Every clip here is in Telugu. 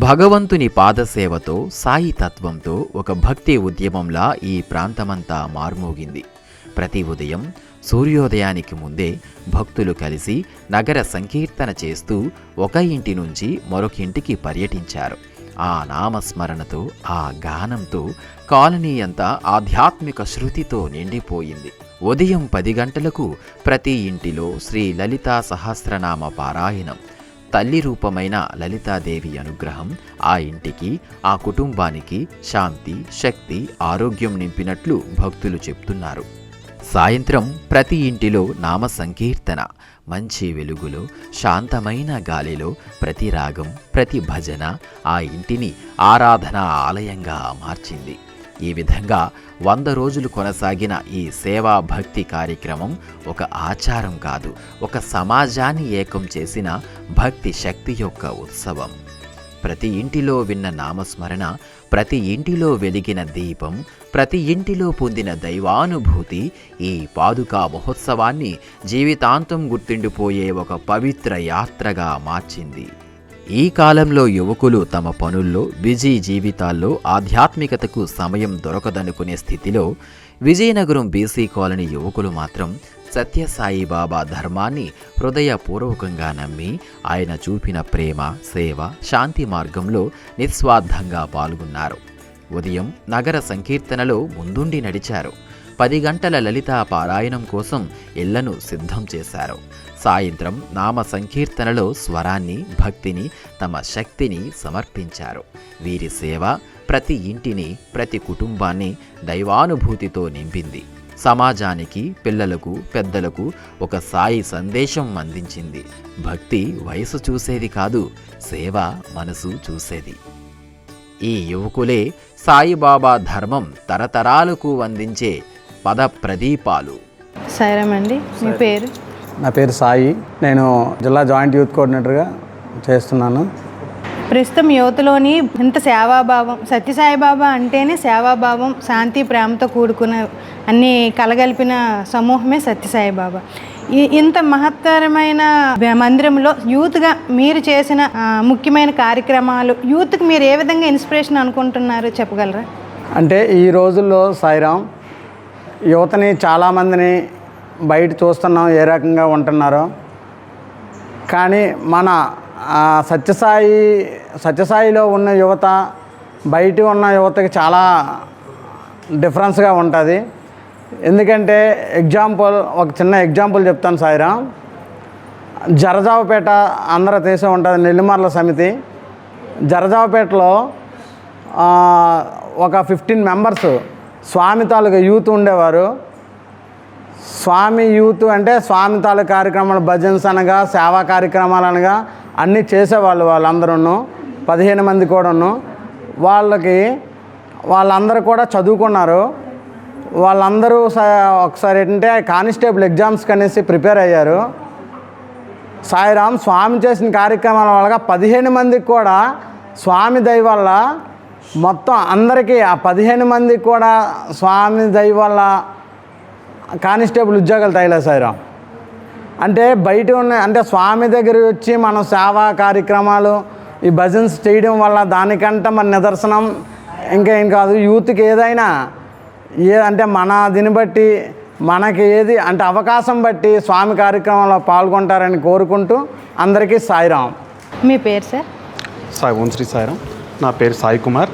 భగవంతుని పాదసేవతో, సాయి తత్వంతో ఒక భక్తి ఉద్యమంలా ఈ ప్రాంతమంతా మార్మోగింది. ప్రతి ఉదయం సూర్యోదయానికి ముందే భక్తులు కలిసి నగర సంకీర్తన చేస్తూ ఒక ఇంటి నుంచి మరొక ఇంటికి పర్యటించారు. ఆ నామస్మరణతో, ఆ గానంతో కాలనీ అంతా ఆధ్యాత్మిక శృతితో నిండిపోయింది. ఉదయం 10 గంటలకు ప్రతి ఇంటిలో శ్రీ లలితా సహస్రనామ పారాయణం. తల్లి రూపమైన లలితాదేవి అనుగ్రహం ఆ ఇంటికి, ఆ కుటుంబానికి శాంతి, శక్తి, ఆరోగ్యం నింపినట్లు భక్తులు చెప్తున్నారు. సాయంత్రం ప్రతి ఇంటిలో నామ సంకీర్తన. మంచి వెలుగులో, శాంతమైన గాలిలో ప్రతి రాగం, ప్రతి భజన ఆ ఇంటిని ఆరాధనా ఆలయంగా మార్చింది. ఈ విధంగా 100 రోజులు కొనసాగిన ఈ సేవా భక్తి కార్యక్రమం ఒక ఆచారం కాదు, ఒక సమాజాన్ని ఏకం చేసిన భక్తి శక్తి యొక్క ఉత్సవం. ప్రతి ఇంటిలో విన్న నామస్మరణ, ప్రతి ఇంటిలో వెలిగిన దీపం, ప్రతి ఇంటిలో పొందిన దైవానుభూతి ఈ పాదుకా మహోత్సవాన్ని జీవితాంతం గుర్తుండిపోయే ఒక పవిత్ర యాత్రగా మార్చింది. ఈ కాలంలో యువకులు తమ పనుల్లో, బిజీ జీవితాల్లో ఆధ్యాత్మికతకు సమయం దొరకదనుకునే స్థితిలో విజయనగరం బీసీ కాలనీ యువకులు మాత్రం సత్యసాయిబాబా ధర్మాన్ని హృదయపూర్వకంగా నమ్మి ఆయన చూపిన ప్రేమ, సేవ, శాంతి మార్గంలో నిస్వార్థంగా పాల్గొన్నారు. ఉదయం నగర సంకీర్తనలో ముందుండి నడిచారు. 10 గంటల లలితా పారాయణం కోసం ఇళ్లను సిద్ధం చేశారు. సాయంత్రం నామ సంకీర్తనలో స్వరాన్ని, భక్తిని, తమ శక్తిని సమర్పించారు. వీరి సేవ ప్రతి ఇంటిని, ప్రతి కుటుంబాన్ని దైవానుభూతితో నింపింది. సమాజానికి, పిల్లలకు, పెద్దలకు ఒక సాయి సందేశం అందించింది. భక్తి వయసు చూసేది కాదు, సేవ మనసు చూసేది. ఈ యువకులే సాయిబాబా ధర్మం తరతరాలకు అందించే పద ప్రదీపాలు. సాయిరామండి, మీ పేరు? నా పేరు సాయి. నేను జిల్లా జాయింట్ యూత్ కోఆర్డినేటర్గా చేస్తున్నాను. ప్రస్తుతం యువతలోని ఇంత సేవాభావం, సత్యసాయిబాబా అంటేనే సేవాభావం, శాంతి, ప్రేమతో కూడుకున్న అన్ని కలగలిపిన సమూహమే సత్యసాయిబాబా. ఇంత మహత్తరమైన మందిరంలో యూత్గా మీరు చేసిన ముఖ్యమైన కార్యక్రమాలు, యూత్కి మీరు ఏ విధంగా ఇన్స్పిరేషన్ అనుకుంటున్నారు చెప్పగలరా? అంటే ఈ రోజుల్లో సాయిరామ్ యువతని చాలామందిని బయట చూస్తున్నాం ఏ రకంగా ఉంటున్నారో. కానీ మన సత్యసాయిలో ఉన్న యువత బయట ఉన్న యువతకి చాలా డిఫరెన్స్గా ఉంటుంది. ఎందుకంటే ఒక చిన్న ఎగ్జాంపుల్ చెప్తాను సాయిరామ్. జరజావపేట ఆంధ్ర దేశం ఉంటుంది, నెల్లిమర్ల సమితి. జరజావపేటలో ఒక 15 మెంబర్స్ స్వామి తాలూకా యూత్ ఉండేవారు. స్వామి యూత్ అంటే స్వామి తాలూకా కార్యక్రమాలు, భజన్స్ అనగా, సేవా కార్యక్రమాలు అనగా అన్నీ చేసేవాళ్ళు. వాళ్ళందరూ 15 మంది కూడాను. వాళ్ళందరూ కూడా చదువుకున్నారు. వాళ్ళందరూ ఒకసారి ఏంటంటే కానిస్టేబుల్ ఎగ్జామ్స్కి అనేసి ప్రిపేర్ అయ్యారు. సాయిరామ్ స్వామి చేసిన కార్యక్రమాల వల్ల 15 మందికి కూడా స్వామి దయ వల్ల, మొత్తం అందరికీ ఆ 15 మందికి కూడా స్వామి దయ వల్ల కానిస్టేబుల్ ఉద్యోగాలు తగిలాయి సాయిరామ్. అంటే బయట అంటే స్వామి దగ్గర వచ్చి మనం సేవా కార్యక్రమాలు, ఈ భజన్స్ చేయడం వల్ల దానికంటే మన నిదర్శనం ఇంకేం కాదు. యూత్కి ఏదైనా అంటే మన దీన్ని బట్టి మనకి ఏది అంటే అవకాశం బట్టి స్వామి కార్యక్రమంలో పాల్గొంటారని కోరుకుంటూ అందరికీ సాయిరామ్. మీ పేరు సార్? ఓం శ్రీ సాయిరామ్. నా పేరు సాయి కుమార్.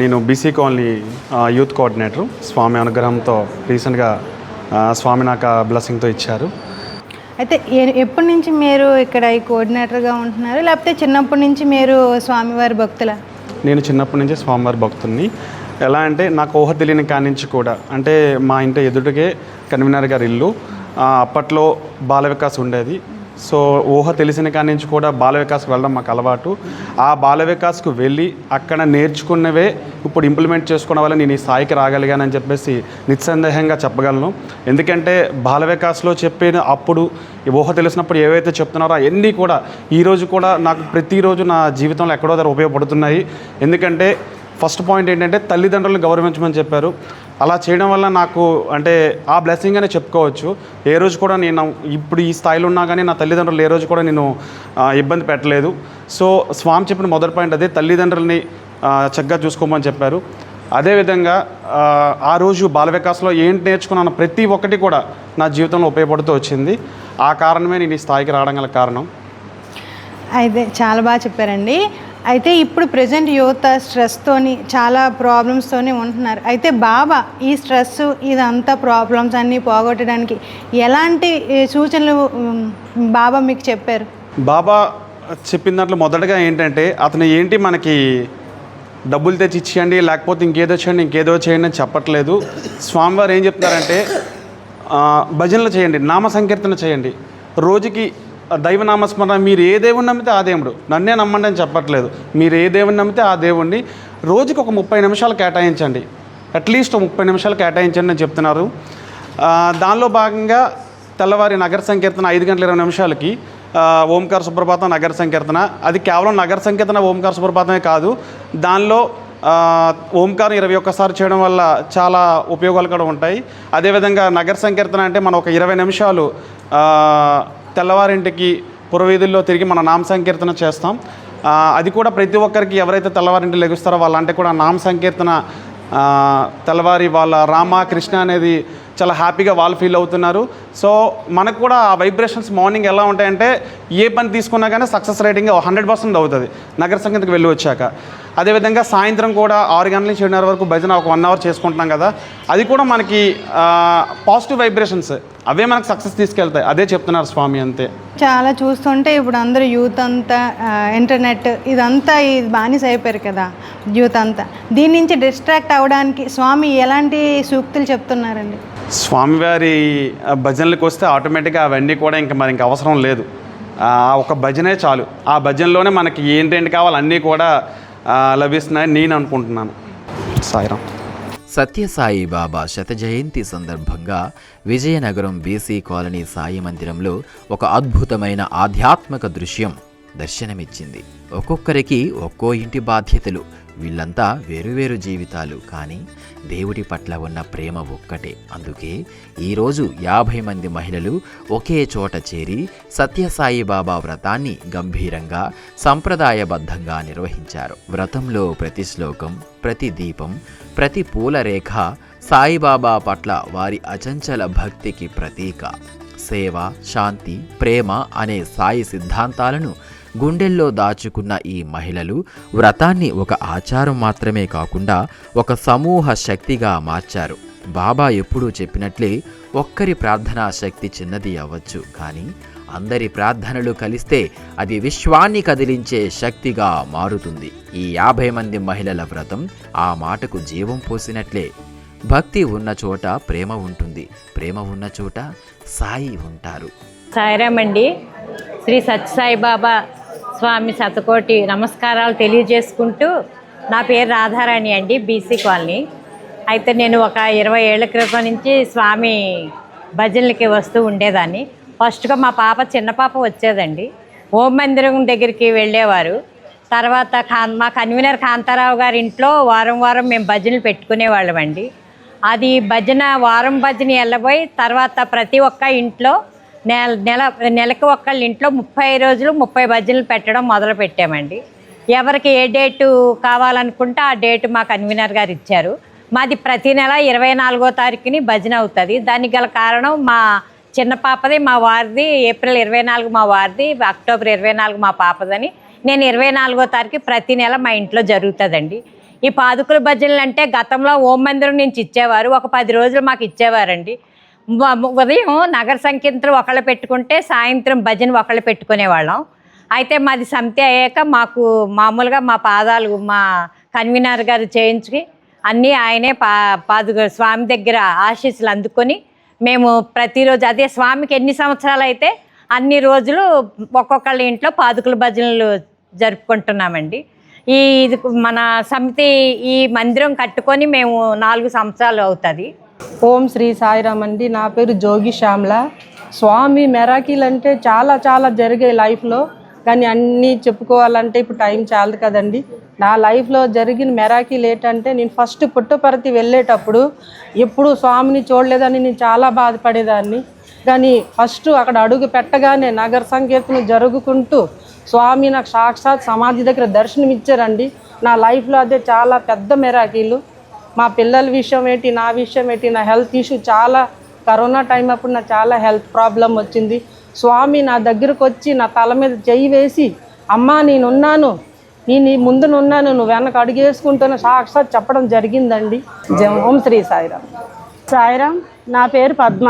నేను బీసీ కాలనీ యూత్ కోఆర్డినేటర్. స్వామి అనుగ్రహంతో రీసెంట్గా స్వామి నాకు బ్లెస్సింగ్తో ఇచ్చారు. అయితే ఎప్పటి నుంచి మీరు ఇక్కడ ఈ కోఆర్డినేటర్గా ఉంటున్నారు, లేకపోతే చిన్నప్పటి నుంచి మీరు స్వామివారి భక్తులా? నేను చిన్నప్పటి నుంచి స్వామివారి భక్తుల్ని. ఎలా అంటే నాకు ఊహ తెలియని కాడి నుంచి కూడా, అంటే మా ఇంటి ఎదుటికే కన్వీనర్ గారి ఇల్లు. అప్పట్లో బాల వికాస్ ఉండేది. సో ఊహ తెలిసిన కాడి నుంచి కూడా బాల వికాస్కి వెళ్ళడం మాకు అలవాటు. ఆ బాల వికాస్కు వెళ్ళి అక్కడ నేర్చుకున్నవే ఇప్పుడు ఇంప్లిమెంట్ చేసుకోవడం వల్ల నేను ఈ స్థాయికి రాగలిగానని చెప్పేసి నిస్సందేహంగా చెప్పగలను. ఎందుకంటే బాల వికాస్లో చెప్పిన అప్పుడు ఊహ తెలిసినప్పుడు ఏవైతే చెప్తున్నారో అవన్నీ కూడా ఈరోజు కూడా నాకు ప్రతిరోజు నా జీవితంలో ఎక్కడో దగ్గర ఉపయోగపడుతున్నాయి. ఎందుకంటే ఫస్ట్ పాయింట్ ఏంటంటే తల్లిదండ్రులను గౌరవించమని చెప్పారు. అలా చేయడం వల్ల నాకు అంటే ఆ బ్లెస్సింగ్ అనే చెప్పుకోవచ్చు. ఏ రోజు కూడా నేను ఇప్పుడు ఈ స్థాయిలో ఉన్నా కానీ నా తల్లిదండ్రులు ఏ రోజు కూడా నేను ఇబ్బంది పెట్టలేదు. సో స్వామి చెప్పిన మొదటి పాయింట్ అదే, తల్లిదండ్రులని చక్కగా చూసుకోమని చెప్పారు. అదేవిధంగా ఆ రోజు బాల వికాస్లో ఏంటి నేర్చుకున్నాను ప్రతి ఒక్కటి కూడా నా జీవితంలో ఉపయోగపడుతూ వచ్చింది. ఆ కారణమే నేను ఈ స్థాయికి రావడం గల కారణం. అయితే చాలా బాగా చెప్పారండి. అయితే ఇప్పుడు ప్రజెంట్ యువత స్ట్రెస్తోని చాలా ప్రాబ్లమ్స్తోని ఉంటున్నారు. అయితే బాబా ఈ స్ట్రెస్ ఇదంతా ప్రాబ్లమ్స్ అన్నీ పోగొట్టడానికి ఎలాంటి సూచనలు బాబా మీకు చెప్పారు? బాబా చెప్పిన దాంట్లో మొదటగా ఏంటంటే, అతను ఏంటి మనకి డబ్బులు తెచ్చి ఇచ్చేయండి, లేకపోతే ఇంకేదో చేయండి ఇంకేదో చేయండి అని చెప్పట్లేదు. స్వామివారు ఏం చెప్తారంటే, భజనలు చేయండి, నామ సంకీర్తన చేయండి, రోజుకి దైవనామస్మరణ. మీరు ఏ దేవుడిని నమ్మితే ఆ దేవుడు, నన్నే నమ్మండి అని చెప్పట్లేదు. మీరు ఏ దేవుడిని నమ్మితే ఆ దేవుడిని రోజుకి ఒక 30 నిమిషాలు కేటాయించండి, అట్లీస్ట్ 30 నిమిషాలు కేటాయించండి అని చెప్తున్నారు. దానిలో భాగంగా తెల్లవారి నగర సంకీర్తన 5 గంటల 20 నిమిషాలకి ఓంకార సుప్రభాతం నగర సంకీర్తన. అది కేవలం నగర సంకీర్తన ఓంకార సుప్రభాతమే కాదు, దానిలో ఓంకారం 21 సార్లు చేయడం వల్ల చాలా ఉపయోగాలు కూడా ఉంటాయి. అదేవిధంగా నగర సంకీర్తన అంటే మనం ఒక 20 నిమిషాలు తెల్లవారింటికి పురవీధుల్లో తిరిగి మన నామ సంకీర్తన చేస్తాం. అది కూడా ప్రతి ఒక్కరికి ఎవరైతే తెల్లవారింటి లెగుస్తారో వాళ్ళంటే కూడా నామ సంకీర్తన తెల్లవారి వాళ్ళ రామ కృష్ణ అనేది చాలా హ్యాపీగా వాళ్ళు ఫీల్ అవుతున్నారు. సో మనకు కూడా ఆ వైబ్రేషన్స్ మార్నింగ్ ఎలా ఉంటాయంటే, ఏ పని తీసుకున్నా కానీ సక్సెస్ రేటింగ్ 100% అవుతుంది నగర సంగీతకు వెళ్ళి వచ్చాక. అదేవిధంగా సాయంత్రం కూడా 6 గంటల నుంచి 7:30 వరకు భజన ఒక 1 అవర్ చేసుకుంటున్నాం కదా, అది కూడా మనకి పాజిటివ్ వైబ్రేషన్స్, అవే మనకు సక్సెస్ తీసుకెళ్తాయి. అదే చెప్తున్నారు స్వామి. అంతే. చాలా చూస్తుంటే ఇప్పుడు అందరూ యూత్ అంతా ఇంటర్నెట్ ఇదంతా ఇది బానిస అయిపోయారు కదా యూత్ అంతా. దీని నుంచి డిస్ట్రాక్ట్ అవ్వడానికి స్వామి ఎలాంటి సూక్తులు చెప్తున్నారండి? స్వామివారి భజనలకు వస్తే ఆటోమేటిక్గా అవన్నీ కూడా ఇంకా అవసరం లేదు. ఒక భజనే చాలు. ఆ భజనలోనే మనకి ఏంటేంటి కావాలి అన్నీ కూడా లభిస్తున్నాయని నేను అనుకుంటున్నాను. సాయిరాం. సత్యసాయి బాబా శత జయంతి సందర్భంగా విజయనగరం బీసీ కాలనీ సాయి మందిరంలో ఒక అద్భుతమైన ఆధ్యాత్మిక దృశ్యం దర్శనమిచ్చింది. ఒక్కొక్కరికి ఒక్కో ఇంటి బాధ్యతలు, వీళ్ళంతా వేరువేరు జీవితాలు, కానీ దేవుడి పట్ల ఉన్న ప్రేమ ఒక్కటే. అందుకే ఈరోజు 50 మంది మహిళలు ఒకే చోట చేరి సత్యసాయి బాబా వ్రతాన్ని గంభీరంగా సంప్రదాయబద్ధంగా నిర్వహించారు. వ్రతంలో ప్రతి శ్లోకం, ప్రతి దీపం, ప్రతి పూలరేఖ సాయిబాబా పట్ల వారి అచంచల భక్తికి ప్రతీక. సేవ, శాంతి, ప్రేమ అనే సాయి సిద్ధాంతాలను గుండెల్లో దాచుకున్న ఈ మహిళలు వ్రతాన్ని ఒక ఆచారం మాత్రమే కాకుండా ఒక సమూహ శక్తిగా మార్చారు. బాబా ఎప్పుడూ చెప్పినట్లే ఒక్కరి ప్రార్థనా శక్తి చిన్నది అవ్వచ్చు, కానీ అందరి ప్రార్థనలు కలిస్తే అది విశ్వాన్ని కదిలించే శక్తిగా మారుతుంది. ఈ 50 మంది మహిళల వ్రతం ఆ మాటకు జీవం పోసినట్లే. భక్తి ఉన్న చోట ప్రేమ ఉంటుంది, ప్రేమ ఉన్న చోట సాయి ఉంటారు. సాయిరామండి. శ్రీ సత్యసాయి బాబా స్వామి శతకోటి నమస్కారాలు తెలియజేసుకుంటూ, నా పేరు రాధారాణి అండి, బీసీ కాలనీ. అయితే నేను ఒక 20 ఏళ్ల క్రితం నుంచి స్వామి భజనలకి వస్తూ ఉండేదాన్ని. ఫస్ట్గా మా పాప, చిన్న పాప వచ్చేదండి, ఓం మందిరం దగ్గరికి వెళ్ళేవారు. తర్వాత మా కన్వీనర్ కాంతారావు గారి ఇంట్లో వారం వారం మేము భజనలు పెట్టుకునేవాళ్ళం అండి. అది భజన వారం భజన వెళ్ళబోయి తర్వాత ప్రతి ఒక్క ఇంట్లో నెలకు ఒక్కళ్ళ ఇంట్లో 30 రోజులు 30 భజనలు పెట్టడం మొదలు పెట్టామండి. ఎవరికి ఏ డేటు కావాలనుకుంటే ఆ డేటు మా కన్వీనర్ గారు ఇచ్చారు. మాది ప్రతి నెల 24వ తారీఖుని భజన అవుతుంది. దానికి గల కారణం మా చిన్న పాపది, మా వారిది ఏప్రిల్ 24 మా వారిది, అక్టోబర్ 24 మా పాపదని. నేను 24వ తారీఖు ప్రతి నెల మా ఇంట్లో జరుగుతుందండి. ఈ పాదుకుల భజనలు అంటే గతంలో ఓం మందిరం నుంచి ఇచ్చేవారు, ఒక 10 రోజులు మాకు ఇచ్చేవారండి. ఉదయం నగర సంకీర్తన ఒకళ్ళు పెట్టుకుంటే సాయంత్రం భజన ఒకళ్ళు పెట్టుకునేవాళ్ళం. అయితే మాది సమితి అయ్యాక మాకు మామూలుగా మా పాదాలు మా కన్వీనర్ గారు చేయించుకి అన్నీ ఆయనే పాదుక స్వామి దగ్గర ఆశీస్సులు అందుకొని మేము ప్రతిరోజు అదే స్వామికి ఎన్ని సంవత్సరాలు అయితే అన్ని రోజులు ఒక్కొక్కళ్ళ ఇంట్లో పాదుకుల భజనలు జరుపుకుంటున్నామండి. ఇది మన సమితి ఈ మందిరం కట్టుకొని మేము 4 సంవత్సరాలు అవుతుంది. ఓం శ్రీ సాయిరామ్ అండి. నా పేరు జోగి శ్యామల. స్వామి మెరాకిల్ అంటే చాలా చాలా జరిగాయి లైఫ్లో. కానీ అన్నీ చెప్పుకోవాలంటే ఇప్పుడు టైం చాలదు కదండి. నా లైఫ్లో జరిగిన మెరాకిల్ ఏంటంటే, నేను ఫస్ట్ పుట్టపర్తి వెళ్ళేటప్పుడు ఎప్పుడు స్వామిని చూడలేదని నేను చాలా బాధపడేదాన్ని. కానీ ఫస్ట్ అక్కడ అడుగు పెట్టగానే నగర సంకీర్తన జరుగుకుంటూ స్వామి నాకు సాక్షాత్ సమాధి దగ్గర దర్శనం ఇచ్చారండి. నా లైఫ్లో అదే చాలా పెద్ద మెరాకిల్. మా పిల్లల విషయం ఏంటి, నా విషయం ఏంటి, నా హెల్త్ ఇష్యూ చాలా, కరోనా టైం అప్పుడు నాకు చాలా హెల్త్ ప్రాబ్లం వచ్చింది. స్వామి నా దగ్గరకు వచ్చి నా తల మీద చెయ్యి వేసి, అమ్మా నేనున్నాను, నేను ముందునున్నాను, నువ్వు వెనక అడుగు వేసుకుంటున్నా సాక్షాత్ చెప్పడం జరిగిందండి. ఓం శ్రీ సాయిరామ్. సాయిరామ్. నా పేరు పద్మ.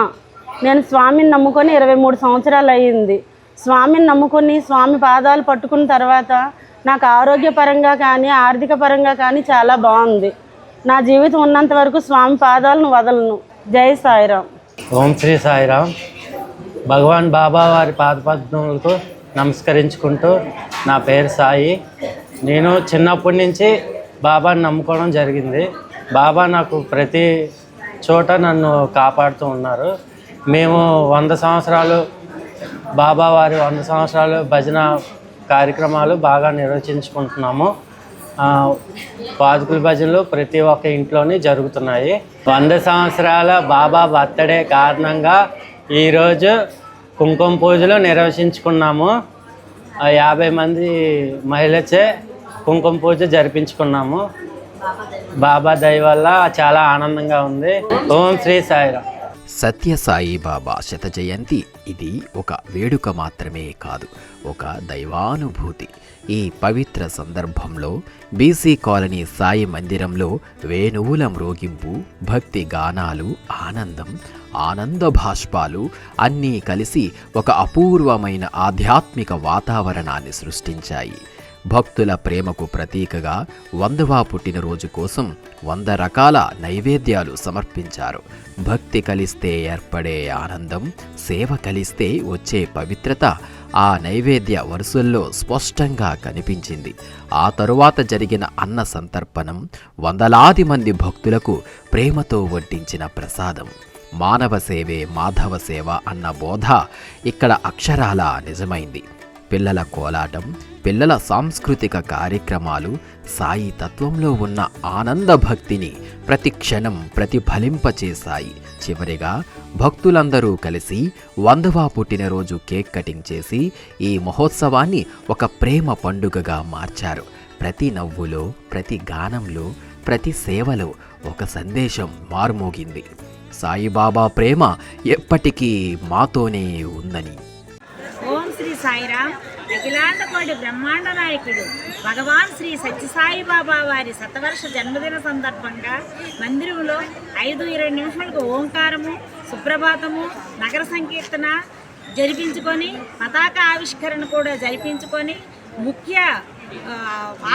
నేను స్వామిని నమ్ముకొని 23 సంవత్సరాలు అయ్యింది. స్వామిని నమ్ముకొని స్వామి పాదాలు పట్టుకున్న తర్వాత నాకు ఆరోగ్యపరంగా కానీ ఆర్థిక పరంగా కానీ చాలా బాగుంది. నా జీవితం ఉన్నంత వరకు స్వామి పాదాలను వదలను. జై సాయిరామ్. ఓం శ్రీ సాయిరామ్. భగవాన్ బాబా వారి పాదపద్మములకు నమస్కరించుకుంటూ, నా పేరు సాయి. నేను చిన్నప్పటి నుంచి బాబాని నమ్ముకోవడం జరిగింది. బాబా నాకు ప్రతి చోట నన్ను కాపాడుతూ ఉన్నారు. మేము 100 సంవత్సరాలు బాబా వారి 100 సంవత్సరాలు భజన కార్యక్రమాలు బాగా నిర్వహించుకుంటున్నాము. పాదుకుల భజనలు ప్రతి ఒక్క ఇంట్లోని జరుగుతున్నాయి. 100 సంవత్సరాల బాబా బర్త్డే కారణంగా ఈరోజు కుంకుమ పూజలు నిర్వహించుకున్నాము. 50 మంది మహిళచే కుంకుమ పూజ జరిపించుకున్నాము. బాబా దయ వల్ల చాలా ఆనందంగా ఉంది. ఓం శ్రీ సాయిరామ్. సత్యసాయి బాబా శత జయంతి ఇది ఒక వేడుక మాత్రమే కాదు, ఒక దైవానుభూతి. ఈ పవిత్ర సందర్భంలో బీసీ కాలనీ సాయి మందిరంలో వేణువుల మ్రోగింపు, భక్తి గానాలు, ఆనంద భాష్పాలు అన్నీ కలిసి ఒక అపూర్వమైన ఆధ్యాత్మిక వాతావరణాన్ని సృష్టించాయి. భక్తుల ప్రేమకు ప్రతీకగా 100వ పుట్టినరోజు కోసం 100 రకాల నైవేద్యాలు సమర్పించారు. భక్తి కలిస్తే ఏర్పడే ఆనందం, సేవ కలిస్తే వచ్చే పవిత్రత ఆ నైవేద్య వరుసల్లో స్పష్టంగా కనిపించింది. ఆ తరువాత జరిగిన అన్న సంతర్పణం వందలాది మంది భక్తులకు ప్రేమతో వడ్డించిన ప్రసాదం. మానవ సేవే మాధవ సేవ అన్న బోధ ఇక్కడ అక్షరాల నిజమైంది. పిల్లల కోలాటం, పిల్లల సాంస్కృతిక కార్యక్రమాలు సాయి తత్వంలో ఉన్న ఆనంద భక్తిని ప్రతి క్షణం ప్రతిఫలింపచేశాయి. చివరిగా భక్తులందరూ కలిసి 100వ పుట్టినరోజు కేక్ కటింగ్ చేసి ఈ మహోత్సవాన్ని ఒక ప్రేమ పండుగగా మార్చారు. ప్రతి నవ్వులో, ప్రతి గానంలో, ప్రతి సేవలో ఒక సందేశం మారుమోగింది. సాయిబాబా ప్రేమ ఎప్పటికీ మాతోనే ఉందని. ఓం శ్రీ సాయిరామ్. అఖిలాండ కోటి బ్రహ్మాండ నాయకుడు భగవాన్ శ్రీ సత్యసాయిబాబా వారి శతవర్ష జన్మదిన సందర్భంగా మందిరంలో 5:20 నిమిషాలకు ఓంకారము, సుప్రభాతము, నగర సంకీర్తన జరిపించుకొని పతాక ఆవిష్కరణ కూడా జరిపించుకొని ముఖ్య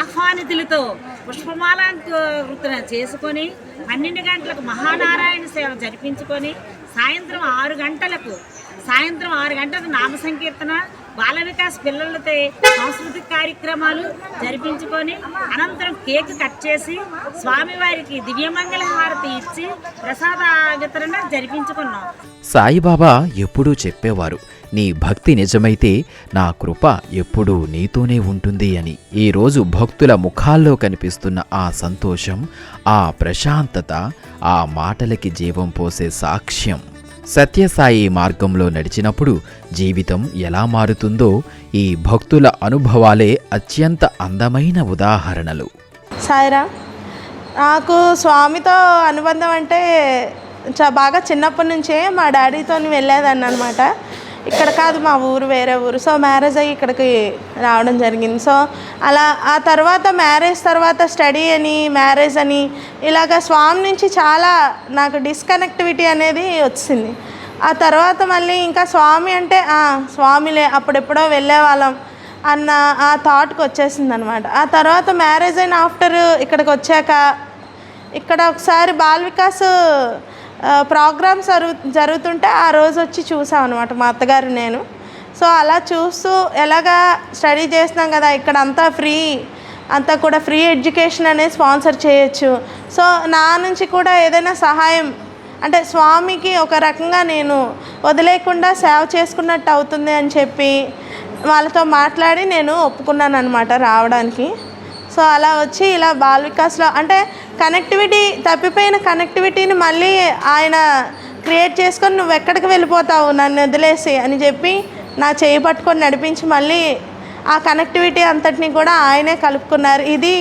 ఆహ్వానితులతో పుష్పమాలంకృతన చేసుకొని 12 గంటలకు మహానారాయణ సేవ జరిపించుకొని సాయంత్రం 6 గంటలకు నామ సంకీర్తన, బాల వికాస్ పిల్లలతో సాంస్కృతిక కార్యక్రమాలు జరిపించుకొని అనంతరం కేక్ కట్ చేసి స్వామివారికి దివ్యమంగళ హారతి ఇచ్చి ప్రసాద వితరణ జరిపించుకున్నాం. సాయిబాబా ఎప్పుడూ చెప్పేవారు, నీ భక్తి నిజమైతే నా కృప ఎప్పుడూ నీతోనే ఉంటుంది అని. ఈరోజు భక్తుల ముఖాల్లో కనిపిస్తున్న ఆ సంతోషం, ఆ ప్రశాంతత, ఆ మాటలకి జీవం పోసే సాక్ష్యం. సత్యసాయి మార్గంలో నడిచినప్పుడు జీవితం ఎలా మారుతుందో ఈ భక్తుల అనుభవాలే అత్యంత అందమైన ఉదాహరణలు. సాయిరా, నాకు స్వామితో అనుబంధం అంటే బాగా చిన్నప్పటి నుంచే మా డాడీతో వెళ్ళేదాన్ని అనమాట. ఇక్కడ కాదు, మా ఊరు వేరే ఊరు. సో మ్యారేజ్ అయ్యి ఇక్కడికి రావడం జరిగింది. సో అలా ఆ తర్వాత మ్యారేజ్ తర్వాత స్టడీ అని, మ్యారేజ్ అని ఇలాగ స్వామి నుంచి చాలా నాకు డిస్కనెక్టివిటీ అనేది వచ్చింది. ఆ తర్వాత మళ్ళీ ఇంకా స్వామి అంటే స్వామిలే, అప్పుడెప్పుడో వెళ్ళేవాళ్ళం అన్న ఆ థాట్కి వచ్చేసింది అనమాట. ఆ తర్వాత మ్యారేజ్ అయిన ఆఫ్టర్ ఇక్కడికి వచ్చాక ఇక్కడ ఒకసారి బాల్ వికాస్ ప్రోగ్రామ్స్ జరుగుతుంటే ఆ రోజు వచ్చి చూసాం అనమాట మా అత్తగారు నేను. సో అలా చూస్తూ ఎలాగా స్టడీ చేస్తున్నాం కదా, ఇక్కడ అంతా కూడా ఫ్రీ ఎడ్యుకేషన్ అనేది స్పాన్సర్ చేయొచ్చు. సో నా నుంచి కూడా ఏదైనా సహాయం అంటే స్వామికి ఒక రకంగా నేను వదిలేకుండా సేవ చేసుకున్నట్టు అవుతుంది అని చెప్పి వాళ్ళతో మాట్లాడి నేను ఒప్పుకున్నాను అనమాట రావడానికి. సో అలా వచ్చి ఇలా బాల్ వికాస్లో అంటే కనెక్టివిటీ తప్పిపోయిన కనెక్టివిటీని మళ్ళీ ఆయన క్రియేట్ చేసుకొని నువ్వు ఎక్కడికి వెళ్ళిపోతావు నన్ను వదిలేసి అని చెప్పి నా చేయి పట్టుకొని నడిపించి మళ్ళీ ఆ కనెక్టివిటీ అంతటిని కూడా ఆయనే కలుపుకున్నారు. ఇది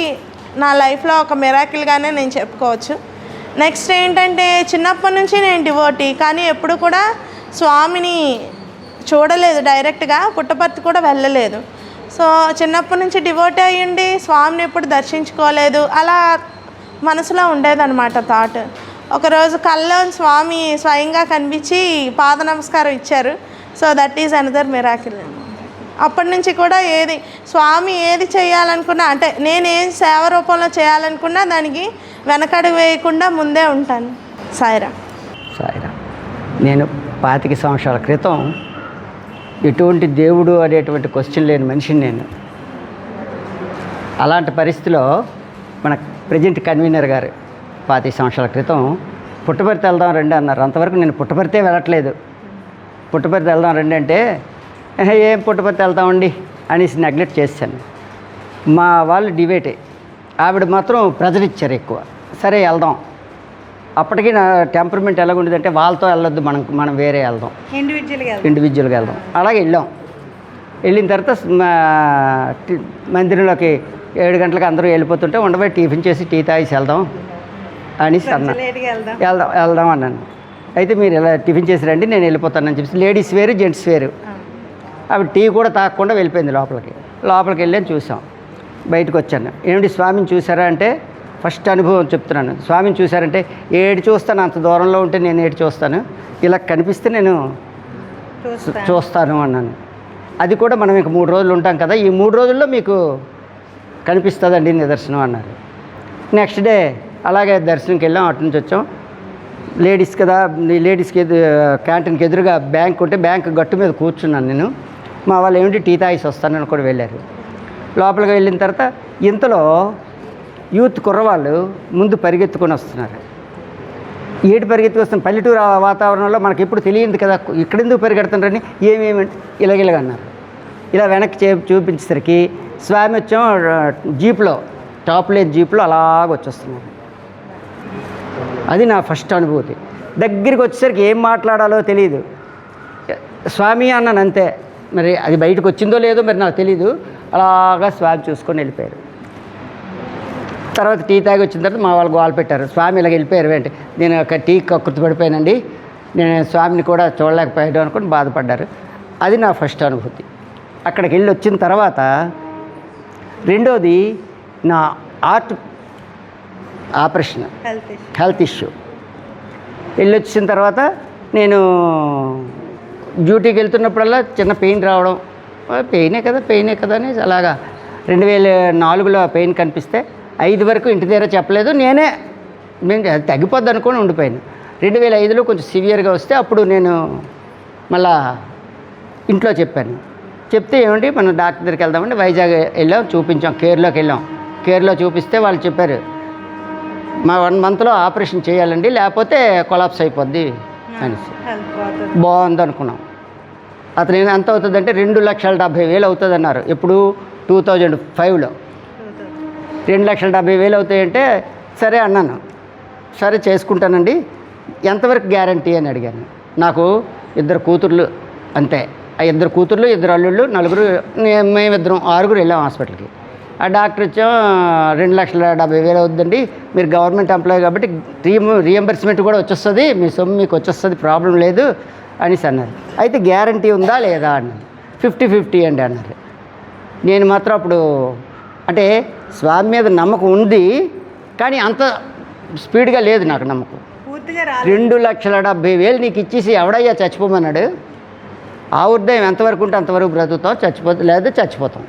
నా లైఫ్లో ఒక మిరాకిల్గానే నేను చెప్పుకోవచ్చు. నెక్స్ట్ ఏంటంటే చిన్నప్పటి నుంచి నేను డివోటీ, కానీ ఎప్పుడు కూడా స్వామిని చూడలేదు డైరెక్ట్గా, పుట్టపర్తి కూడా వెళ్ళలేదు. సో చిన్నప్పటి నుంచి డివోటీ అయ్యండి స్వామిని ఎప్పుడు దర్శించుకోలేదు, అలా మనసులో ఉండేదన్నమాట థాట్. ఒకరోజు కల్లో స్వామి స్వయంగా కనిపించి పాద నమస్కారం ఇచ్చారు. So that is another miracle. అప్పటి నుంచి కూడా స్వామి ఏది చేయాలనుకున్నా, అంటే నేనేం సేవ రూపంలో చేయాలనుకున్నా దానికి వెనకడుగు వేయకుండా ముందే ఉంటాను. సాయిరామ్. నేను 25 సంవత్సరాల క్రితం ఎటువంటి దేవుడు అనేటువంటి క్వశ్చన్ లేని మనిషిని నేను. అలాంటి పరిస్థితిలో మన ప్రజెంట్ కన్వీనర్ గారు 25 సంవత్సరాల క్రితం పుట్టపర్తి వెళ్దాం రండి అన్నారు. అంతవరకు నేను పుట్టపర్తే వెళ్ళట్లేదు. పుట్టపర్తి వెళ్దాం రండి అంటే ఏం పుట్టపర్తి వెళ్తామండి అనేసి నెగ్లెక్ట్ చేశాను. మా వాళ్ళు డిబేటే, ఆవిడ మాత్రం ప్రెజర్ ఇచ్చారు ఎక్కువ. సరే వెళ్దాం. అప్పటికి నా టెంపర్మెంట్ ఎలాగుండేదంటే వాళ్ళతో వెళ్ళొద్దు, మనం వేరే వెళ్దాం, ఇండివిజువల్గా వెళ్దాం. అలాగే వెళ్ళిన తర్వాత మందిరంలోకి 7 గంటలకు అందరూ వెళ్ళిపోతుంటే ఉండబోయి టిఫిన్ చేసి టీ తాగేసి వెళ్దాం అనేసి అన్నా. వెళ్దాం అన్నాను. అయితే మీరు ఇలా టిఫిన్ చేసి రండి నేను వెళ్ళిపోతానని చెప్పేసి లేడీస్ వేరు జెంట్స్ వేరు. అవి టీ కూడా తాగకుండా వెళ్ళిపోయింది లోపలికి వెళ్ళి చూసాం. బయటకు వచ్చాను. ఏమిటి స్వామిని చూసారా అంటే ఫస్ట్ అనుభవం చెప్తున్నాను. స్వామిని చూసారంటే ఏడు చూస్తాను, అంత దూరంలో ఉంటే నేను ఏడు చూస్తాను, ఇలా కనిపిస్తే నేను చూస్తాను అన్నాను. అది కూడా మనం ఇంక 3 రోజులు ఉంటాం కదా, ఈ 3 రోజుల్లో మీకు కనిపిస్తుందండి నిదర్శనం అన్నారు. నెక్స్ట్ డే అలాగే దర్శనంకి వెళ్ళాం. అటు నుంచి వచ్చాం. లేడీస్ కదా, లేడీస్కి క్యాంటీన్కి ఎదురుగా బ్యాంక్ ఉంటే బ్యాంక్ గట్టు మీద కూర్చున్నాను నేను. మా వాళ్ళు ఏమిటి టీ తాగేసి వస్తానని కూడా వెళ్ళారు. లోపలికి వెళ్ళిన తర్వాత ఇంతలో యూత్ కుర్రవాళ్ళు ముందు పరిగెత్తుకొని వస్తున్నారు. ఏడు పరిగెత్తుకు వస్తున్న పల్లెటూరు వాతావరణంలో మనకి ఎప్పుడు తెలియదు కదా, ఇక్కడెందుకు పరిగెడుతున్నారని ఏమేమి ఇలాగిలాగ అన్నారు. ఇలా వెనక్కి చూపించేసరికి స్వామి వచ్చాం జీప్లో, టాప్ లేని జీప్లో అలాగ వచ్చేస్తున్నారు. అది నా ఫస్ట్ అనుభూతి. దగ్గరికి వచ్చేసరికి ఏం మాట్లాడాలో తెలియదు. స్వామి అన్నాను అంతే. మరి అది బయటకు వచ్చిందో లేదో మరి నాకు తెలీదు. అలాగా స్వామి చూసుకొని వెళ్ళిపోయారు. తర్వాత టీ తాగి వచ్చిన తర్వాత మా వాళ్ళు గోల పెట్టారు, స్వామి ఇలాగ వెళ్ళిపోయారు అంటే. నేను ఒక టీ కృతపడిపోయానండి, నేను స్వామిని కూడా చూడలేకపోయాను అనుకుని బాధపడ్డారు. అది నా ఫస్ట్ అనుభూతి. అక్కడికి వెళ్ళి వచ్చిన తర్వాత రెండోది నా ఆపరేషన్ హెల్త్ ఇష్యూ. వెళ్ళి వచ్చిన తర్వాత నేను డ్యూటీకి వెళ్తున్నప్పుడల్లా చిన్న పెయిన్ రావడం, పెయినే కదా అని అలాగా 2004లో పెయిన్ కనిపిస్తే 5 వరకు ఇంటి దగ్గర చెప్పలేదు, నేను తగ్గిపోద్ది అనుకొని ఉండిపోయాను. 2005లో కొంచెం సివియర్గా వస్తే అప్పుడు నేను మళ్ళా ఇంట్లో చెప్పాను. చెప్తే ఏమండి మనం డాక్టర్ దగ్గరికి వెళ్దామండి, వైజాగ్ వెళ్ళాం, చూపించాం, కేర్లో చూపిస్తే వాళ్ళు చెప్పారు మా 1 మంత్లో ఆపరేషన్ చేయాలండి, లేకపోతే కొలాప్స్ అయిపోద్ది అనేసి. బాగుంది అనుకున్నాం. అతను ఎంత అవుతుందంటే 2,70,000 అవుతుంది అన్నారు. ఎప్పుడు 2005లో 2,70,000 అవుతాయంటే సరే అన్నాను. సరే చేసుకుంటానండి, ఎంతవరకు గ్యారంటీ అని అడిగాను. నాకు 2 కూతుర్లు అంతే, ఆ 2 కూతుర్లు 2 అల్లుళ్ళు 4, మేమిద్దరం 6 వెళ్ళాం హాస్పిటల్కి. ఆ డాక్టర్ వచ్చాం 2,70,000 అవుతుందండి, మీరు గవర్నమెంట్ ఎంప్లాయీ కాబట్టి రీఎంబర్స్మెంట్ కూడా వచ్చేస్తుంది, మీ సొమ్ము మీకు వచ్చేస్తుంది, ప్రాబ్లం లేదు అనేసి అన్నారు. అయితే గ్యారంటీ ఉందా లేదా అన్నాను. 50-50 అండి అన్నారు. నేను మాత్రం అప్పుడు అంటే స్వామి మీద నమ్మకం ఉంది, కానీ అంత స్పీడ్గా లేదు నాకు నమ్మకం. 2,70,000 నీకు ఇచ్చేసి ఎవడయ్యా చచ్చిపోమన్నాడు, ఆ ఉదయం ఎంతవరకు ఉంటే అంతవరకు బ్రతుకుతాం, లేదా చచ్చిపోతాం.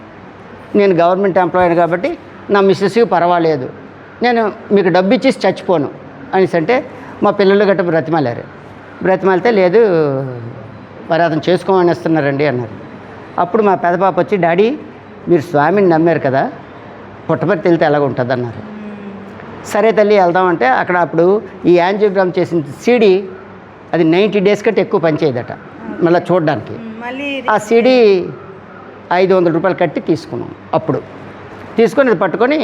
నేను గవర్నమెంట్ ఎంప్లాయీ కాబట్టి నా మిస్సెస్కి పర్వాలేదు, నేను మీకు డబ్బు ఇచ్చేసి చచ్చిపోను అనేసి అంటే మా పిల్లలు గట్ట బ్రతిమాలితే లేదు మరి అతను చేసుకోమని వస్తున్నారండి అన్నారు. అప్పుడు మా పెద్ద పాప వచ్చి డాడీ మీరు స్వామిని నమ్మారు కదా, పుట్టపర్తి వెళ్తే ఎలాగ ఉంటుంది అన్నారు. సరే తల్లి వెళ్దామంటే అక్కడ అప్పుడు ఈ యాంజియోగ్రామ్ చేసిన సీడీ అది 90 డేస్ కంటే ఎక్కువ పనిచేయదట మళ్ళీ చూడడానికి. ఆ 500 రూపాయలు కట్టి తీసుకున్నాం. అప్పుడు తీసుకొని అది పట్టుకొని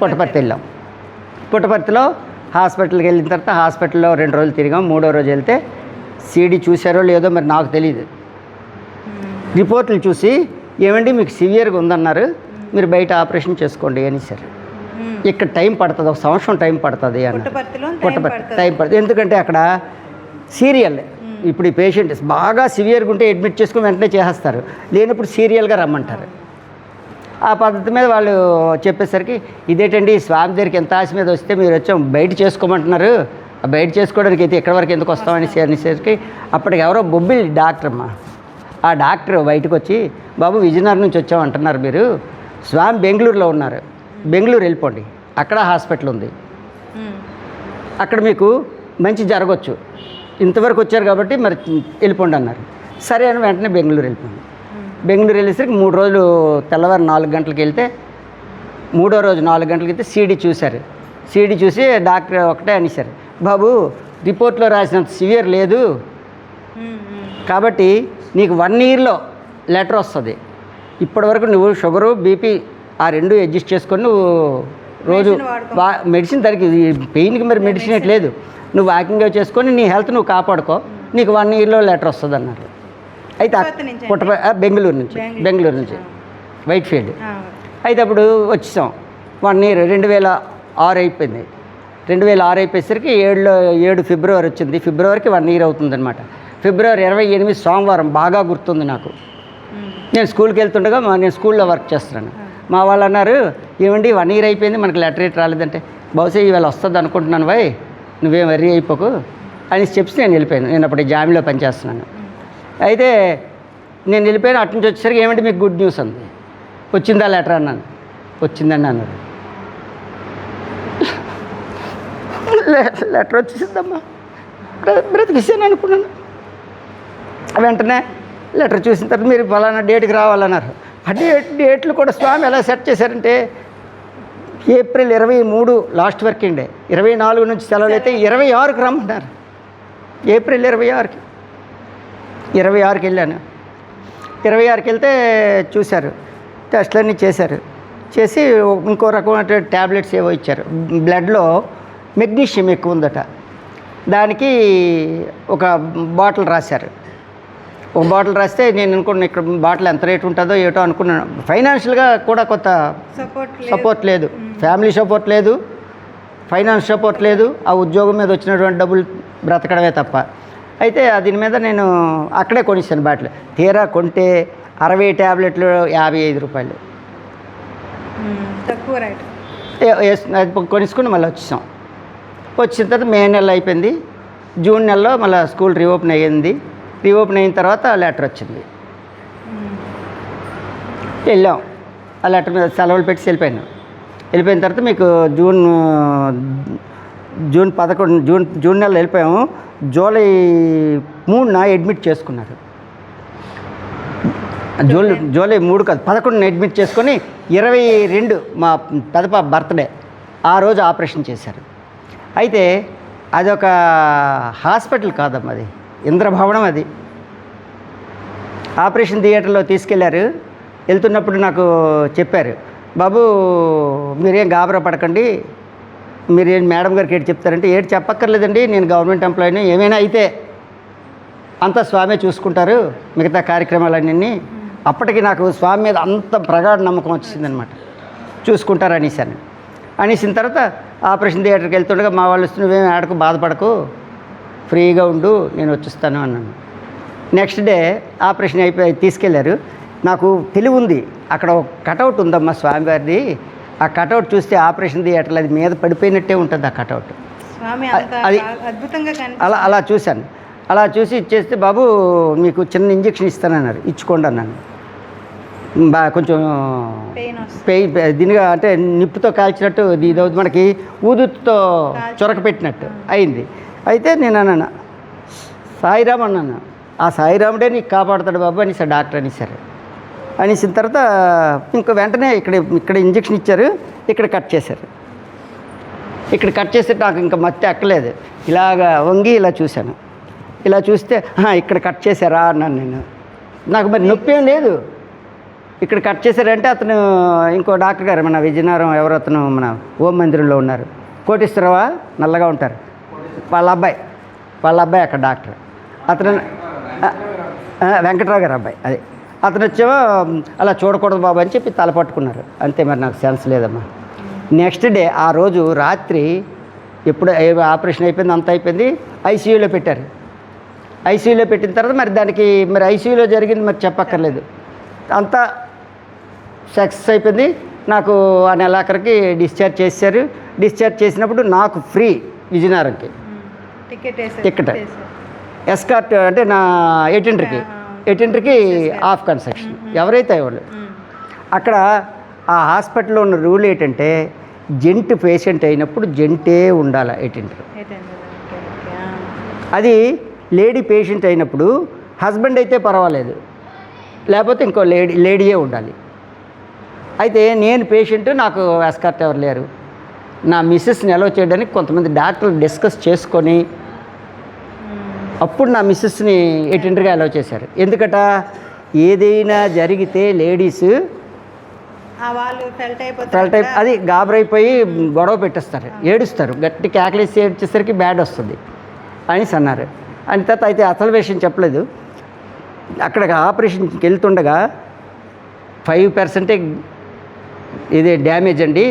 పుట్టపర్తి వెళ్ళాం. పుట్టపర్తిలో హాస్పిటల్కి వెళ్ళిన తర్వాత హాస్పిటల్లో 2 రోజులు తిరిగాం. 3వ రోజు వెళ్తే సీడీ చూసారో లేదో మరి నాకు తెలియదు. రిపోర్ట్లు చూసి ఏమండి మీకు సివియర్గా ఉందన్నారు, మీరు బయట ఆపరేషన్ చేసుకోండి అనేసారు. ఇక్కడ టైం పడుతుంది, 1 సంవత్సరం టైం పడుతుంది అన్నారు. పుట్టపర్తి టైం పడుతుంది, ఎందుకంటే అక్కడ సీరియల్. ఇప్పుడు ఈ పేషెంట్ బాగా సివియర్గా ఉంటే అడ్మిట్ చేసుకుని వెంటనే చేసేస్తారు, లేనప్పుడు సీరియల్గా రమ్మంటారు. ఆ పద్ధతి మీద వాళ్ళు చెప్పేసరికి ఇదేంటండి స్వామి దగ్గరికి ఎంత ఆశ మీద వస్తే మీరు వచ్చాం బయట చేసుకోమంటున్నారు, ఆ బయట చేసుకోవడానికి అయితే ఎక్కడి వరకు ఎందుకు వస్తామని అనేసరికి అప్పటికి ఎవరో బొబ్బిలి డాక్టర్ అమ్మా, ఆ డాక్టర్ బయటకు వచ్చి బాబు విజయనగరం నుంచి వచ్చామంటున్నారు మీరు, స్వామి బెంగళూరులో ఉన్నారు, బెంగళూరు వెళ్ళిపోండి, అక్కడ హాస్పిటల్ ఉంది, అక్కడ మీకు మంచి జరగవచ్చు, ఇంతవరకు వచ్చారు కాబట్టి మరి వెళ్ళిపోండి అన్నారు. సరే అని వెంటనే బెంగళూరు వెళ్ళిపోండి. బెంగళూరు వెళ్ళేసరికి 3 రోజులు తెల్లవారు 4 గంటలకు వెళ్తే 3వ రోజు 4 గంటలకు వెళ్తే సీడీ చూశారు. సీడీ చూసి డాక్టర్ ఒకటే అనేసారు, బాబు రిపోర్ట్లో రాసినంత సివియర్ లేదు కాబట్టి నీకు 1 ఇయర్లో లెటర్ వస్తుంది, ఇప్పటివరకు నువ్వు షుగరు బీపీ ఆ 2 అడ్జస్ట్ చేసుకొని నువ్వు రోజు మెడిసిన్ దానికి పెయిన్కి మరి మెడిసిన్ లేదు, నువ్వు వాకింగ్ చేసుకొని నీ హెల్త్ నువ్వు కాపాడుకో, నీకు 1 ఇయర్లో లెటర్ వస్తుంది అన్నారు. అయితే బెంగళూరు నుంచి వైట్ఫీల్డ్. అయితే అప్పుడు వచ్చేసాం. 1 ఇయర్ 2006 అయిపోయింది. 2006 అయిపోయేసరికి 7 ఫిబ్రవరి వచ్చింది. ఫిబ్రవరికి 1 ఇయర్ అవుతుందన్నమాట. ఫిబ్రవరి 28 సోమవారం బాగా గుర్తుంది నాకు. నేను స్కూల్కి వెళ్తుండగా నేను స్కూల్లో వర్క్ చేస్తున్నాను. మా వాళ్ళు అన్నారు, ఏమండి 1 ఇయర్ అయిపోయింది మనకి లెటర్ రేట్ రాలేదంటే, బహుశా ఇవాళ వస్తుంది అనుకుంటున్నాను బాయ్, నువ్వేం వర్రీ అయిపోకు అని చెప్పి నేను వెళ్ళిపోయాను. నేను అప్పుడు జామీలో పనిచేస్తున్నాను. అయితే నేను వెళ్ళిపోయాను. అటు నుంచి వచ్చేసరికి ఏమంటే మీకు గుడ్ న్యూస్ అంది, వచ్చిందా లెటర్ అన్నాను. వచ్చిందండి అన్నారు. లెటర్ వచ్చేసిందమ్మా, బ్రతికిస్తాను అనుకున్నాను. వెంటనే లెటర్ చూసిన తర్వాత మీరు ఫలానా డేట్కి రావాలన్నారు. ఆ డేట్లు కూడా స్వామి ఎలా సెట్ చేశారంటే ఏప్రిల్ 23 లాస్ట్ వర్కింగ్ డే, 24 నుంచి సెలవులు అయితే 26కి రమ్మన్నారు. ఏప్రిల్ 26కి వెళ్ళాను. 26కి వెళ్తే చూశారు, టెస్ట్లన్నీ చేశారు. చేసి ఇంకో రకమైన ట్యాబ్లెట్స్ ఏవో ఇచ్చారు. బ్లడ్లో మెగ్నీషియం ఎక్కువ ఉందట, దానికి ఒక బాటిల్ రాశారు. ఒక బాటిల్ రాస్తే నేను అనుకున్నాను ఇక్కడ బాటిల్ ఎంత రేటు ఉంటుందో ఏటో అనుకున్నాను. ఫైనాన్షియల్గా కూడా కొత్త సపోర్ట్ లేదు, ఫ్యామిలీ సపోర్ట్ లేదు, ఫైనాన్స్ సపోర్ట్ లేదు, ఆ ఉద్యోగం మీద వచ్చినటువంటి డబ్బులు బ్రతకడమే తప్ప. అయితే దీని మీద నేను అక్కడే కొనిస్తాను బాటిల్. తీరా కొంటే 60 ట్యాబ్లెట్లు 55 రూపాయలు, తక్కువ రేట్. అది కొనుక్కుని మళ్ళీ వచ్చేసాం. వచ్చిన తర్వాత మే నెల అయిపోయింది. జూన్ నెలలో మళ్ళీ స్కూల్ రీఓపెన్ అయ్యింది. రీఓపెన్ అయిన తర్వాత లెటర్ వచ్చింది. వెళ్ళాం. ఆ లెటర్ మీద సెలవులు పెట్టి వెళ్ళిపోయిన తర్వాత మీకు జూన్ 11 జూన్ నెలలో వెళ్ళిపోయాము. జూలై 3న అడ్మిట్ చేసుకున్నారు. జూలై 3 కాదు 11న అడ్మిట్ చేసుకొని 22 మా పెదపాప బర్త్డే ఆ రోజు ఆపరేషన్ చేశారు. అయితే అదొక హాస్పిటల్ కాదమ్మా, అది ఇంద్రభవనం. అది ఆపరేషన్ థియేటర్లో తీసుకెళ్లారు. వెళ్తున్నప్పుడు నాకు చెప్పారు, బాబు మీరేం గాబరా పడకండి, మీరేం మేడం గారికి ఏంటి చెప్తారంటే, ఏంటి చెప్పక్కర్లేదండి, నేను గవర్నమెంట్ ఎంప్లాయీని, ఏమైనా అయితే అంతా స్వామి చూసుకుంటారు మిగతా కార్యక్రమాలన్నీ. అప్పటికి నాకు స్వామి మీద అంత ప్రగాఢ నమ్మకం వచ్చిందనమాట, చూసుకుంటారు అనేసాను. అనేసిన తర్వాత ఆపరేషన్ థియేటర్కి వెళ్తుండగా మా వాళ్ళు వస్తే నువ్వేమి ఆడకు బాధపడకు, ఫ్రీగా ఉండు, నేను వచ్చేస్తాను అన్నాను. నెక్స్ట్ డే ఆపరేషన్ అయిపోయి తీసుకెళ్లారు. నాకు తెలివి ఉంది, అక్కడ ఒక కటౌట్ ఉందమ్మా స్వామివారిది. ఆ కటౌట్ చూస్తే ఆపరేషన్ థియేటర్లో అది మీద పడిపోయినట్టే ఉంటుంది ఆ కటౌట్. అది అలా చూశాను. అలా చూసి ఇచ్చేస్తే, బాబు మీకు చిన్న ఇంజక్షన్ ఇస్తానన్నారు, ఇచ్చుకోండి అన్నాను. కొంచెం దీనిగా అంటే నిప్పుతో కాల్చినట్టు ఇది మనకి ఊదుతో చొరక పెట్టినట్టు అయింది. అయితే నేను అన్నాను, సాయిరామ్ అన్నాను. ఆ సాయిరాముడే నీకు కాపాడుతాడు బాబు అనేసారు డాక్టర్ అనేసారు. అనేసిన తర్వాత ఇంకో వెంటనే ఇక్కడ ఇంజక్షన్ ఇచ్చారు, ఇక్కడ కట్ చేశారు. ఇక్కడ కట్ చేస్తే నాకు ఇంకా మత్తి ఎక్కలేదు. ఇలాగా వంగి ఇలా చూశాను. ఇలా చూస్తే ఇక్కడ కట్ చేశారా అన్నాను నేను. నాకు మరి నొప్పి ఏం లేదు, ఇక్కడ కట్ చేశారంటే అతను ఇంకో డాక్టర్ గారు మన విజయనగరం ఎవరు అతను మన ఓం మందిరంలో ఉన్నారు, కోటేశ్వరరావు, నల్లగా ఉంటారు, వాళ్ళ అబ్బాయి అక్కడ డాక్టర్. అతను వెంకట్రావు గారు అబ్బాయి. అదే అతను వచ్చేమో అలా చూడకూడదు బాబు అని చెప్పి తల పట్టుకున్నారు. అంతే, మరి నాకు సెన్స్ లేదమ్మా. నెక్స్ట్ డే ఆ రోజు రాత్రి ఎప్పుడు ఆపరేషన్ అయిపోయింది, అంత అయిపోయింది, ఐసీయూలో పెట్టారు. ఐసీయూలో పెట్టిన తర్వాత మరి దానికి మరి ఐసీయూలో జరిగింది మరి చెప్పక్కర్లేదు, అంతా సక్సెస్ అయిపోయింది. నాకు ఆ నెలాఖరికి డిశ్చార్జ్ చేశారు. డిశ్చార్జ్ చేసినప్పుడు నాకు ఫ్రీ విజయనగరంకి టికెట్, ఎస్కార్ట్ అంటే నా ఎయిటెంటర్కి ఆఫ్ కన్స్ట్రక్షన్ ఎవరైతే వాళ్ళు. అక్కడ ఆ హాస్పిటల్లో ఉన్న రూల్ ఏంటంటే జెంట్ పేషెంట్ అయినప్పుడు జెంటే ఉండాలి ఎయిటెంటర్. అది లేడీ పేషెంట్ అయినప్పుడు హస్బెండ్ అయితే పర్వాలేదు, లేకపోతే ఇంకో లేడీయే ఉండాలి. అయితే నేను పేషెంట్, నాకు ఎస్కార్ట్ ఎవరు లేరు. నా మిస్సెస్ని అలౌ చేయడానికి కొంతమంది డాక్టర్లు డిస్కస్ చేసుకొని అప్పుడు నా మిస్సెస్ని ఎయిటెంటర్గా అలౌ చేశారు. ఎందుకట, ఏదైనా జరిగితే లేడీస్ ఫెల్ట్ అది గాబరైపోయి గొడవ పెట్టేస్తారు, ఏడుస్తారు, గట్టి కేకలేసి ఏడ్చేసరికి బ్యాడ్ వస్తుంది అనేసి అన్నారు. అని తర్వాత అయితే అసలు విషయం చెప్పలేదు. అక్కడ ఆపరేషన్కి వెళ్తుండగా 5% ఇదే డ్యామేజ్ అండి,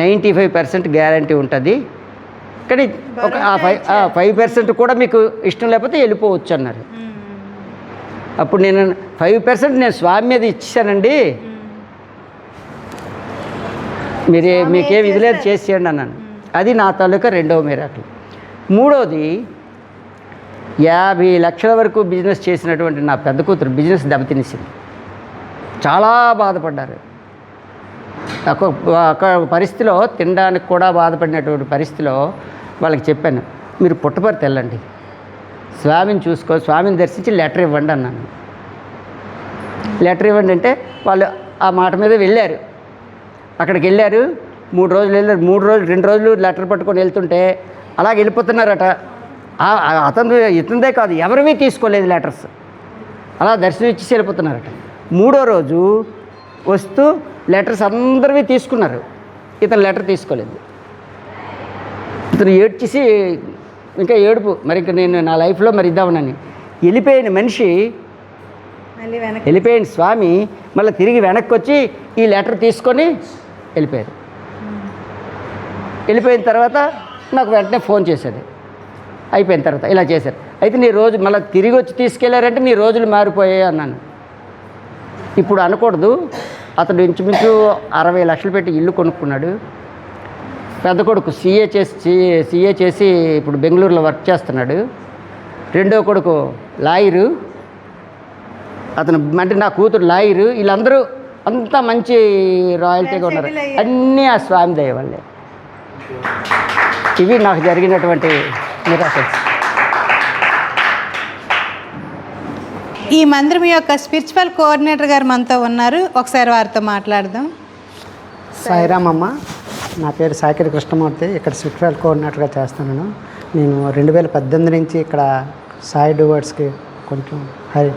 95% గ్యారంటీ ఉంటుంది, కానీ ఒక 5% కూడా మీకు ఇష్టం లేకపోతే వెళ్ళిపోవచ్చు అన్నారు. అప్పుడు నేను 5% నేను స్వామి మీద ఇచ్చానండి, మీకేం ఇది లేదు చేసేయండి అన్నాను. అది నా తాలూకా రెండవ మిరాకిల్. మూడోది 50 లక్షల వరకు బిజినెస్ చేసినటువంటి నా పెద్ద కూతురు బిజినెస్ దెబ్బతినేసింది. చాలా బాధపడ్డారు. ఒక పరిస్థితిలో తినడానికి కూడా బాధపడినటువంటి పరిస్థితిలో వాళ్ళకి చెప్పాను, మీరు పుట్టపర్తి వెళ్ళండి, స్వామిని స్వామిని దర్శించి లెటర్ ఇవ్వండి అన్నాను. లెటర్ ఇవ్వండి అంటే వాళ్ళు ఆ మాట మీద వెళ్ళారు. అక్కడికి వెళ్ళారు, 3 రోజులు వెళ్ళారు. 2 రోజులు లెటర్ పట్టుకొని వెళ్తుంటే అలాగే వెళ్ళిపోతున్నారట. ఇతందే కాదు, ఎవరివి తీసుకోలేదు లెటర్స్, అలా దర్శనం ఇచ్చేసి వెళ్ళిపోతున్నారట. 3వ రోజు వస్తూ లెటర్స్ అందరివి తీసుకున్నారు, ఇతను లెటర్ తీసుకోలేదు. ఇతను ఏడ్చేసి ఇంకా ఏడుపు, మరి ఇంకా నేను నా లైఫ్లో మరి ఇద్దామనని వెళ్ళిపోయిన మనిషి, వెళ్ళిపోయిన స్వామి మళ్ళీ తిరిగి వెనక్కి వచ్చి ఈ లెటర్ తీసుకొని వెళ్ళిపోయారు. వెళ్ళిపోయిన తర్వాత నాకు వెంటనే ఫోన్ చేశాడు. అయిపోయిన తర్వాత ఇలా చేశారు. అయితే నీ రోజు మళ్ళీ తిరిగి వచ్చి తీసుకెళ్లారంటే నీ రోజులు మారిపోయాయి అన్నాను. ఇప్పుడు అనకూడదు, అతడు ఇంచుమించు 60 లక్షలు పెట్టి ఇల్లు కొనుక్కున్నాడు. పెద్ద కొడుకు సీఏ చేసి ఇప్పుడు బెంగళూరులో వర్క్ చేస్తున్నాడు. రెండో కొడుకు లాయరు, అతను అంటే నా కూతురు లాయరు. వీళ్ళందరూ అంతా మంచి రాయల్టీగా ఉన్నారు. అన్నీ ఆ స్వామి దయ వల్లే. ఇవి నాకు జరిగినటువంటి మిరాకిల్స్. ఈ మందిరం యొక్క స్పిరిచువల్ కోఆర్డినేటర్ గారు మనతో ఉన్నారు, ఒకసారి వారితో మాట్లాడదాం. సాయిరామ్ అమ్మ, నా పేరు సాకిరి కృష్ణమూర్తి, ఇక్కడ స్పిరిచువల్ కోఆర్డినేటర్గా చేస్తున్నాను. నేను 2018 నుంచి ఇక్కడ సాయి డూవర్డ్స్కి కొంచెం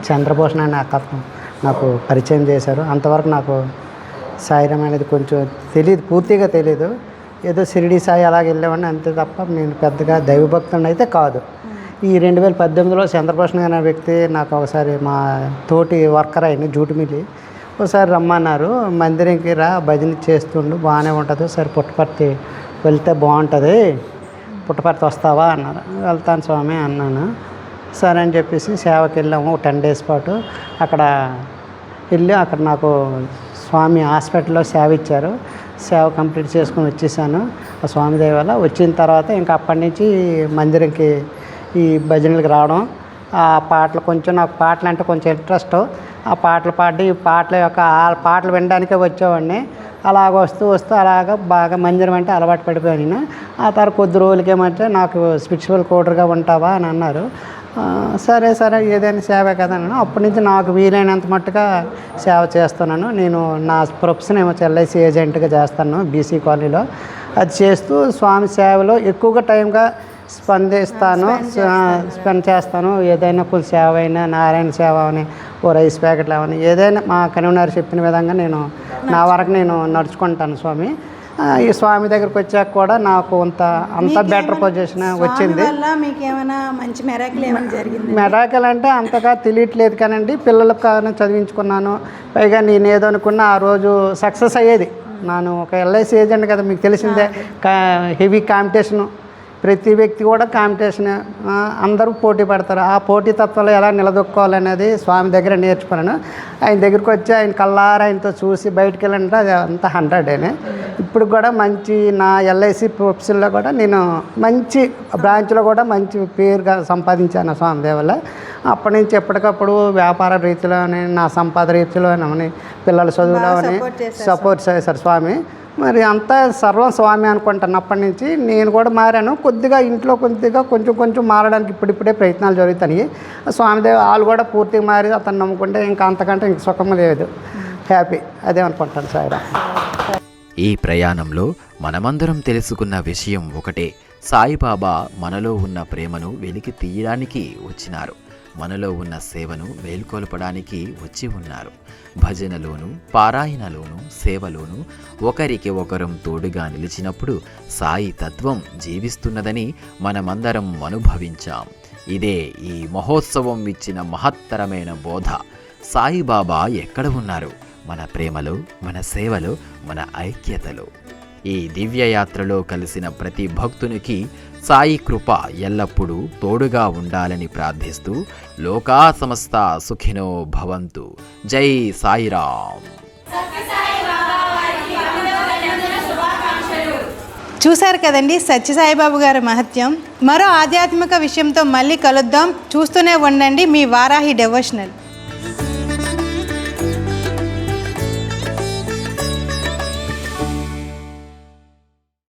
చంద్రభూషణ అనే అతను నాకు పరిచయం చేశారు. అంతవరకు నాకు సాయిరామ్ అనేది కొంచెం తెలియదు, పూర్తిగా తెలియదు. ఏదో షిరిడి సాయి అలాగే వెళ్ళేవాడిని అంతే తప్ప నేను పెద్దగా దైవభక్తుని అయితే కాదు. ఈ 2018లో చంద్రభూషణ అనే వ్యక్తి నాకు ఒకసారి మా తోటి వర్కర్ అయిన జూటుమిల్లి ఒకసారి రమ్మన్నారు, మందిరంకి రా, భజన చేస్తుండు, బాగానే ఉంటుంది, సరే పుట్టపర్తి వెళ్తే బాగుంటుంది, పుట్టపర్తి వస్తావా అన్నారు. వెళ్తాను స్వామి అన్నాను. సరే అని చెప్పేసి సేవకి వెళ్ళాము 10 డేస్ పాటు. అక్కడ వెళ్ళి అక్కడ నాకు స్వామి హాస్పిటల్లో సేవ ఇచ్చారు. సేవ కంప్లీట్ చేసుకొని వచ్చేసాను ఆ స్వామి దయ వల్ల. వచ్చిన తర్వాత ఇంకా అప్పటి నుంచి మందిరంకి ఈ భజనలకు రావడం, ఆ పాటలు కొంచెం నాకు పాటలు అంటే కొంచెం ఇంట్రెస్ట్, ఆ పాటలు పాడి ఈ పాటల యొక్క ఆ పాటలు వినడానికే వచ్చేవాడిని. అలాగ వస్తూ అలాగ బాగా మందిరం అంటే అలవాటు పడిపోయాను. ఆ తర్వాత కొద్ది రోజులకేమంటే నాకు స్పిరిచువల్ కోడర్గా ఉంటావా అని అన్నారు. సరే ఏదైనా సేవే కదా అన్నాను. అప్పటి నుంచి నాకు వీలైనంత మట్టుగా సేవ చేస్తున్నాను. నేను నా ప్రొఫెషన్ ఏమో ఎల్ఐసి ఏజెంట్గా చేస్తాను బీసీ కాలనీలో. అది చేస్తూ స్వామి సేవలో ఎక్కువగా టైంగా స్పెండ్ చేస్తాను. ఏదైనా కొంచెం సేవ అయినా నారాయణ సేవ అని ఓ రైస్ ప్యాకెట్లు అవన్నీ ఏదైనా మా కన్వీనర్ చెప్పిన విధంగా నేను నా వరకు నేను నడుచుకుంటాను స్వామి. ఈ స్వామి దగ్గరికి వచ్చాక కూడా నాకు అంత బెటర్ పొజిషన్ వచ్చింది. మీకేమైనా మంచి మెరాకిల్ ఏమైనా జరిగింది? మెరాకిల్ అంటే అంతగా తెలియట్లేదు కానండి, పిల్లలకు కానీ చదివించుకున్నాను. పైగా నేను ఏదో అనుకున్నా ఆ రోజు సక్సెస్ అయ్యేది. నేను ఒక ఎల్ఐసి ఏజెంట్ కదా, మీకు తెలిసిందే. హెవీ కాంపిటీషను, ప్రతి వ్యక్తి కూడా కాంపిటీషన్, అందరూ పోటీ పడతారు. ఆ పోటీ తత్వాలు ఎలా నిలదొక్కోవాలనేది స్వామి దగ్గర నేర్చుకున్నాను. ఆయన దగ్గరికి వచ్చి ఆయన కళ్ళారా ఆయనతో చూసి బయటికి వెళ్ళంటే అది అంతా 100 ఇప్పుడు కూడా మంచి నా ఎల్ఐసి ప్రొఫెషన్లో కూడా నేను మంచి బ్రాంచ్లో కూడా మంచి పేరుగా సంపాదించాను స్వామి దేవల్ల. అప్పటి నుంచి ఎప్పటికప్పుడు వ్యాపార రీతిలోని నా సంపాద రీతిలోని పిల్లల చదువులోని సపోర్ట్ చేశారు స్వామి. మరి అంతా సర్వం స్వామి అనుకుంటాను. అప్పటి నుంచి నేను కూడా మారాను. కొద్దిగా ఇంట్లో కొంచెం మారడానికి ఇప్పుడిప్పుడే ప్రయత్నాలు జరుగుతున్నాయి. స్వామిదేవ వాళ్ళు కూడా పూర్తిగా మారి అతను నమ్ముకుంటే ఇంకా అంతకంటే ఇంక సుఖం లేదు. హ్యాపీ అదే అనుకుంటాను సాయిరా. ఈ ప్రయాణంలో మనమందరం తెలుసుకున్న విషయం ఒకటే, సాయిబాబా మనలో ఉన్న ప్రేమను వెలికి తీయడానికి వచ్చినారు. మనలో ఉన్న సేవను మేల్కొల్పడానికి వచ్చి ఉన్నారు. భజనలోను, పారాయణలోను, సేవలోను ఒకరికి ఒకరం తోడుగా నిలిచినప్పుడు సాయి తత్వం జీవిస్తున్నదని మనమందరం అనుభవించాం. ఇదే ఈ మహోత్సవం ఇచ్చిన మహత్తరమైన బోధ. సాయిబాబా ఎక్కడ ఉన్నారు? మన ప్రేమలో, మన సేవలో, మన ఐక్యతలో. ఈ దివ్యయాత్రలో కలిసిన ప్రతి భక్తునికి సాయి కృప ఎల్లప్పుడూ తోడుగా ఉండాలని ప్రార్థిస్తూ లోకా సమస్త సుఖినో భవంతు. జై సాయిరామ్. చూశారు కదండి సత్యసాయిబాబు గారి మహత్యం. మరో ఆధ్యాత్మిక విషయంతో మళ్ళీ కలుద్దాం. చూస్తూనే ఉండండి మీ వారాహి డివోషనల్.